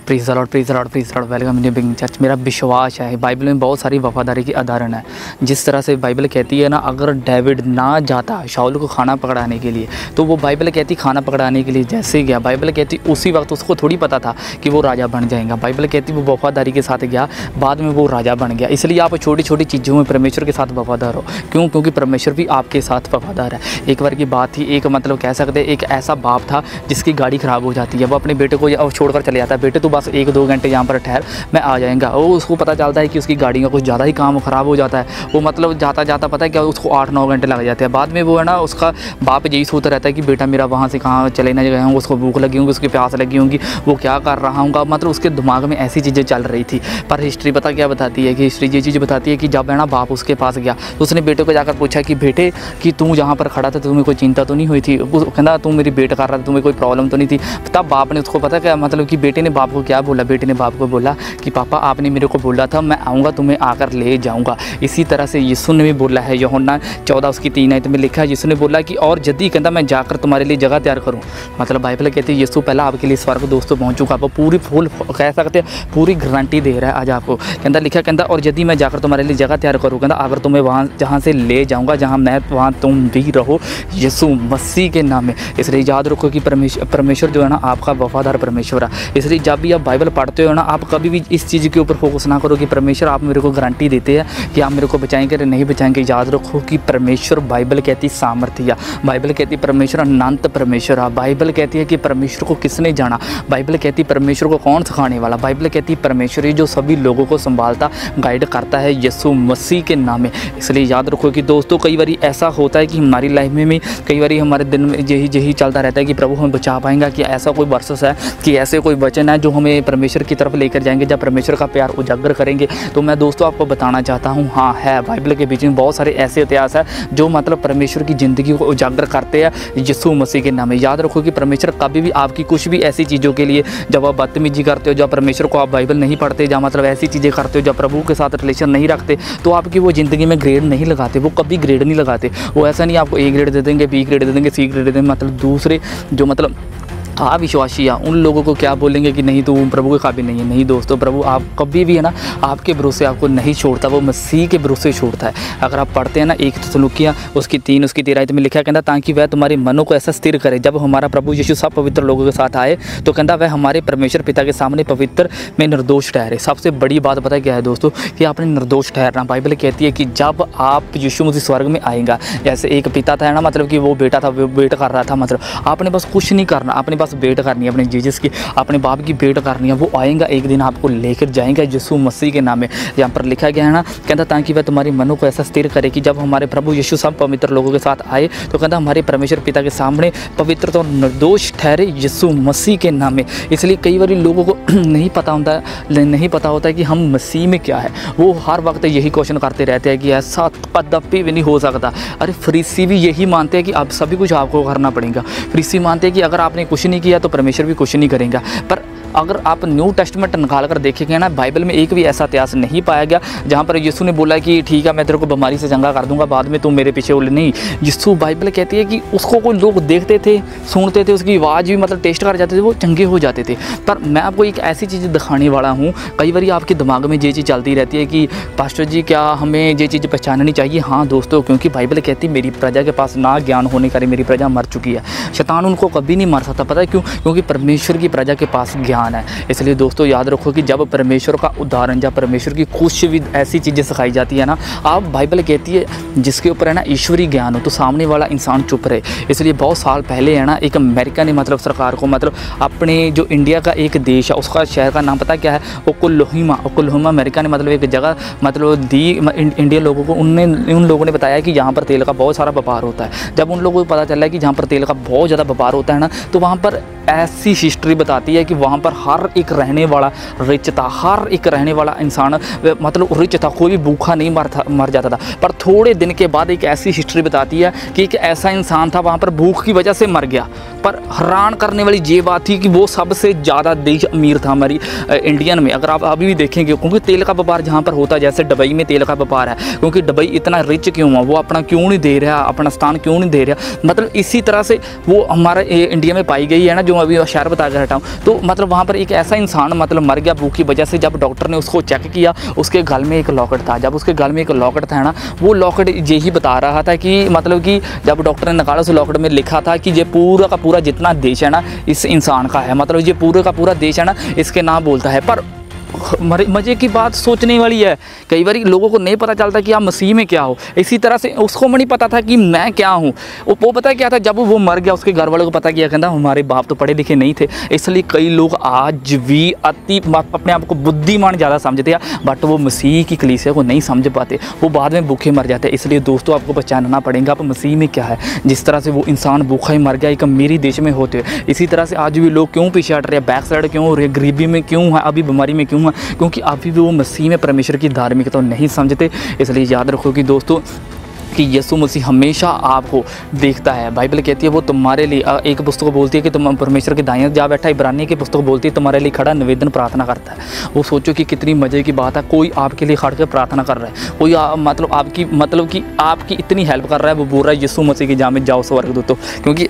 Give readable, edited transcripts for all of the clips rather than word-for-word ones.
Praise the Lord, praise the Lord, praise the Lord. Welcome in beginning church. मेरा विश्वास है Bible में बहुत सारी वफादारी की उदाहरण है। जिस तरह से बाइबल कहती है ना, अगर डेविड ना जाता शाऊल को खाना पकड़ाने के लिए, तो वो बाइबल कहती खाना पकड़ाने के लिए जैसे गया, बाइबल कहती उसी वक्त उसको थोड़ी पता था कि वो राजा बन जाएगा। बाइबल कहती वो वफादारी के साथ गया, बाद में वो राजा बन गया। इसलिए आप छोटी छोटी चीज़ों में परमेश्वर के साथ वफादार हो। क्यों? क्योंकि परमेश्वर भी आपके साथ वफादार है। एक बार की बात थी, एक मतलब कह सकते हैं एक ऐसा बाप था जिसकी गाड़ी ख़राब हो जाती है। वो अपने बेटे को छोड़कर चले जाता है, बेटे तो बस 1-2 घंटे यहाँ पर ठहर, मैं आ जाएगा। वो उसको पता चलता है कि उसकी गाड़ी का कुछ ज़्यादा ही काम ख़राब हो जाता है। वो मतलब जाता जाता पता है क्या, उसको 8-9 घंटे लग जाते हैं। बाद में वो है ना, उसका बाप यही सोचता रहता है कि बेटा मेरा वहाँ से कहाँ चले ना गए होंगे, उसको भूख लगी होंगी, उसकी प्यास लगी होंगी, वो क्या कर रहा होगा। मतलब उसके दिमाग में ऐसी चीज़ें चल रही थी। पर हिस्ट्री पता क्या बताती है कि हिस्ट्री ये चीज़ बताती है कि जब है ना बाप उसके पास गया तो उसने बेटे को जाकर पूछा कि बेटे कि तू जहाँ पर खड़ा था तुम्हें कोई चिंता तो नहीं हुई थी? कहना तू मेरी वेट कर रहा था, तुम्हें कोई प्रॉब्लम तो नहीं थी? तब बाप ने उसको पता क्या मतलब कि बेटे ने बाप को क्या बोला, बेटे ने बाप को बोला कि पापा आपने मेरे को बोला था मैं आऊँगा तुम्हें आकर ले जाऊँगा। इसी तरह से यीशु ने भी बोला है, यूहन्ना 14:3 में लिखा है, यीशु ने बोला कि और यदि कहता मैं जाकर तुम्हारे लिए जगह तैयार करूँ। मतलब बाइबल कहती है यीशु पहला आपके लिए स्वर्ग दोस्तों पहुँच चुका। वो पूरी फुल कह सकते हैं पूरी गारंटी दे रहा है आज आपको। कहता लिखा कहता और यदि मैं जाकर तुम्हारे लिए जगह तैयार करूँ, कहता अगर तुम्हें वहाँ जहाँ से ले जाऊँगा जहाँ मैं वहाँ तुम भी रहो, यीशु मसीह के नाम में। इसलिए याद रखो कि परमेश्वर जो है ना आपका वफादार परमेश्वर है। इसलिए जब भी आप बाइबल पढ़ते हो ना, आप कभी भी इस चीज़ के ऊपर फोकस ना करो कि परमेश्वर आप मेरे को गारंटी देते हैं कि आप मेरे को बचाएंगे या नहीं बचाएंगे। याद रखो कि परमेश्वर बाइबल कहती सामर्थ्य, बाइबल कहती परमेश्वर अनंत परमेश्वर है। बाइबल कहती है कि परमेश्वर को किसने जाना, बाइबल कहती परमेश्वर को कौन सिखाने वाला। बाइबल कहती परमेश्वर ही जो सभी लोगों को संभालता गाइड करता है यीशु मसीह के नाम में। इसलिए याद रखो कि दोस्तों कई बार ऐसा होता है कि हमारी लाइफ में कई बार हमारे दिन में यही चलता रहता है कि प्रभु हमें बचा पाएंगा, कि ऐसा कोई वर्सेस है कि ऐसे कोई वचन है जो हमें परमेश्वर की तरफ लेकर जाएंगे, जब परमेश्वर का प्यार उजागर करेंगे। तो मैं दोस्तों आपको बताना चाहता हूँ, हाँ है बाइबल के बीच में बहुत सारे ऐसे इतिहास है जो मतलब परमेश्वर की ज़िंदगी को उजागर करते हैं यीशु मसीह के नाम में। याद रखो कि परमेश्वर कभी भी आपकी कुछ भी ऐसी चीज़ों के लिए जब आप बदतमीजी करते हो, जब परमेश्वर को आप बाइबल नहीं पढ़ते, जब मतलब ऐसी चीज़ें करते हो, जब प्रभु के साथ रिलेशन नहीं रखते, तो आपकी वो ज़िंदगी में ग्रेड नहीं लगाते। वो कभी ग्रेड नहीं लगाते। वो ऐसा नहीं आपको A ग्रेड दे देंगे, B ग्रेड दे देंगे, C ग्रेड दे देंगे। मतलब दूसरे जो मतलब अविश्वासी है उन लोगों को क्या बोलेंगे कि नहीं तो प्रभु के काबिल नहीं है। नहीं दोस्तों, प्रभु आप कभी भी है ना आपके भरोसे आपको नहीं छोड़ता, वो मसीह के भरोसे छोड़ता है। अगर आप पढ़ते हैं ना 1 थिस्सलुनीकियों उसकी 3 उसकी 13 में लिखा कहता ताकि वह तुम्हारे मनों को ऐसा स्थिर करे जब हमारा प्रभु यीशु सब पवित्र लोगों के साथ आए, तो कहता वह हमारे परमेश्वर पिता के सामने पवित्र में निर्दोष ठहरे। सबसे बड़ी बात पता क्या है दोस्तों, कि आपने निर्दोष ठहरना। बाइबल कहती है कि जब आप यीशु मसीह स्वर्ग में आएगा, जैसे एक पिता था ना, मतलब कि वो बेटा था, वो वेट कर रहा था, मतलब आपने बस कुछ नहीं करना, आपने बस वेट करनी है अपने जीसस की, अपने बाप की वेट करनी है। वो आएगा एक दिन आपको लेकर जाएंगे यीशु मसीह के नाम में। यहाँ पर लिखा गया है ना, कहता ताकि वह तुम्हारी मनों को ऐसा स्थिर करे कि जब हमारे प्रभु यीशु सब पवित्र लोगों के साथ आए, तो कहता हमारे परमेश्वर पिता के सामने पवित्र तो निर्दोष ठहरे यीशु मसीह के नाम में। इसलिए कई बार लोगों को नहीं पता होता है कि हम मसीह में क्या है। वो हर वक्त यही क्वेश्चन करते रहते हैं कि ऐसा कदापि भी नहीं हो सकता। अरे फरीसी भी यही मानते हैं कि अब सभी कुछ आपको करना पड़ेगा। फरीसी मानते हैं कि अगर आपने कुछ नहीं किया तो परमेश्वर भी कुछ नहीं करेगा। पर अगर आप न्यू टेस्टमेंट निकाल कर देखेंगे ना, बाइबल में एक भी ऐसा इतिहास नहीं पाया गया जहाँ पर यीशु ने बोला कि ठीक है मैं तेरे को बीमारी से चंगा कर दूंगा, बाद में तुम मेरे पीछे उड़। नहीं, यीशु बाइबल कहती है कि उसको कोई लोग देखते थे, सुनते थे, उसकी आवाज़ भी मतलब टेस्ट कर जाते थे, वो चंगे हो जाते थे। पर मैं आपको एक ऐसी चीज़ दिखाने वाला हूँ, कई बार आपके दिमाग में ये चीज़ चलती रहती है कि पास्टर जी क्या हमें ये चीज़ पहचाननी चाहिए। हाँ दोस्तों, क्योंकि बाइबल कहती है मेरी प्रजा के पास ना ज्ञान होने कारण मेरी प्रजा मर चुकी है। शैतान उनको कभी नहीं मार सकता। पता है क्यों? क्योंकि परमेश्वर की प्रजा के पास ज्ञान है। इसलिए दोस्तों याद रखो कि जब परमेश्वर का उदाहरण, जब परमेश्वर की कुछ भी ऐसी चीज़ें सिखाई जाती है ना, आप बाइबल कहती है जिसके ऊपर है ना ईश्वरीय ज्ञान हो तो सामने वाला इंसान चुप रहे। इसलिए बहुत साल पहले है ना एक अमेरिका ने मतलब सरकार को मतलब अपने जो इंडिया का एक देश है उसका शहर का नाम पता क्या है? ओक्लाहोमा अमेरिका ने मतलब एक जगह मतलब दी इंडियन लोगों को। उन लोगों ने बताया कि यहाँ पर तेल का बहुत सारा व्यापार होता है। जब उन लोगों को पता चला कि जहाँ पर तेल का बहुत ज़्यादा व्यापार होता है ना, तो वहाँ पर ऐसी हिस्ट्री बताती है कि वहाँ पर हर एक रहने वाला रिच था, हर एक रहने वाला इंसान मतलब रिच था, कोई भी भूखा नहीं मर जाता था। पर थोड़े दिन के बाद एक ऐसी हिस्ट्री बताती है कि एक ऐसा इंसान था वहाँ पर भूख की वजह से मर गया। पर हैरान करने वाली ये बात थी कि वो सबसे ज़्यादा देश अमीर था हमारी इंडियन में। अगर आप अभी भी देखेंगे, क्योंकि तेल का व्यापार जहाँ पर होता है, जैसे दुबई में तेल का व्यापार है, क्योंकि दुबई इतना रिच क्यों हुआ, वो अपना क्यों नहीं दे रहा, अपना स्थान क्यों नहीं दे रहा। मतलब इसी तरह से वो हमारा इंडिया में पाई गई है ना, जो अभी शहर बता कर हटाऊँ, तो मतलब वहाँ पर एक ऐसा इंसान मतलब मर गया भूख की वजह से। जब डॉक्टर ने उसको चेक किया, उसके गल में एक लॉकेट था। जब उसके गल में एक लॉकेट था ना, वो लॉकेट यही बता रहा था कि मतलब कि जब डॉक्टर ने निकाला उस लॉकेट में लिखा था कि ये पूरा का पूरा जितना देश है ना इस इंसान का है, मतलब ये पूरे का पूरा देश है ना इसके नाम बोलता है। पर मज़े की बात सोचने वाली है, कई बार लोगों को नहीं पता चलता कि आप मसीह में क्या हो। इसी तरह से उसको नहीं पता था कि मैं क्या हूँ। वो पता क्या था, जब वो मर गया उसके घर वालों को पता किया, कहता हमारे बाप तो पढ़े लिखे नहीं थे। इसलिए कई लोग आज भी अपने आप को बुद्धिमान ज़्यादा समझते हैं, बट वो मसीह की कलीसिया को नहीं समझ पाते, वो बाद में भूखे मर जाते हैं। इसलिए दोस्तों आपको पहचानना पड़ेगा आप मसीह में क्या है। जिस तरह से वो इंसान भूखा ही मर गया एक अमीरी देश में होते हुए, इसी तरह से आज भी लोग क्यों पीछे हट रहे हैं, बैक साइड क्यों हो रहे, गरीबी में क्यों है, अभी बीमारी में क्यों है, क्योंकि अभी भी वो मसीह में परमेश्वर की धार्मिकता तो नहीं समझते। इसलिए याद रखो कि दोस्तों कि यीशु मसीह हमेशा आपको देखता है। बाइबल कहती है वो तुम्हारे लिए, एक पुस्तक बोलती है कि तुम परमेश्वर के दाएं जा बैठा, इब्रानी की पुस्तक बोलती है तुम्हारे लिए खड़ा निवेदन प्रार्थना करता है। वो सोचो कि कितनी मज़े की बात है, कोई आपके लिए खड़ कर प्रार्थना कर रहा है, कोई मतलब कि आपकी इतनी हेल्प कर रहा है। वो बोल रहा है यीशु मसीह की जान में जाओ स्वर्गदूतों, क्योंकि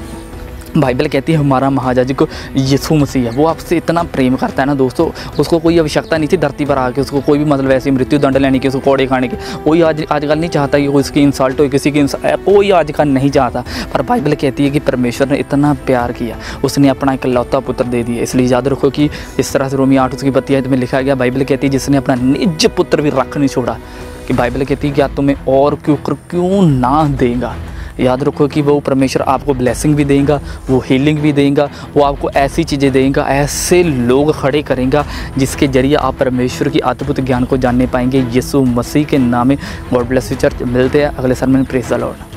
बाइबल कहती है हमारा महायाजक यीशु मसीह है, वो आपसे इतना प्रेम करता है ना दोस्तों, उसको कोई आवश्यकता नहीं थी धरती पर आके उसको कोई भी मतलब ऐसी मृत्यु दंड लेने की, उसको कोड़े खाने की। कोई आजकल नहीं चाहता कि कोई इसकी इंसल्ट हो, किसी की कोई आजकल नहीं चाहता। पर बाइबल कहती है कि परमेश्वर ने इतना प्यार किया, उसने अपना इकलौता पुत्र दे दिया। इसलिए याद रखो कि इस तरह से रोमी 8:32 में लिखा गया, बाइबल कहती है जिसने अपना निज पुत्र भी रख नहीं छोड़ा, कि बाइबल कहती है कि तुम्हें और क्यों ना देगा। याद रखो कि वो परमेश्वर आपको ब्लेसिंग भी देगा, वो हीलिंग भी देगा, वो आपको ऐसी चीज़ें देगा, ऐसे लोग खड़े करेगा जिसके जरिए आप परमेश्वर की अद्भुत ज्ञान को जानने पाएंगे। यीशु मसीह के नाम में। God bless you church. मिलते हैं अगले sermon में। Praise the Lord.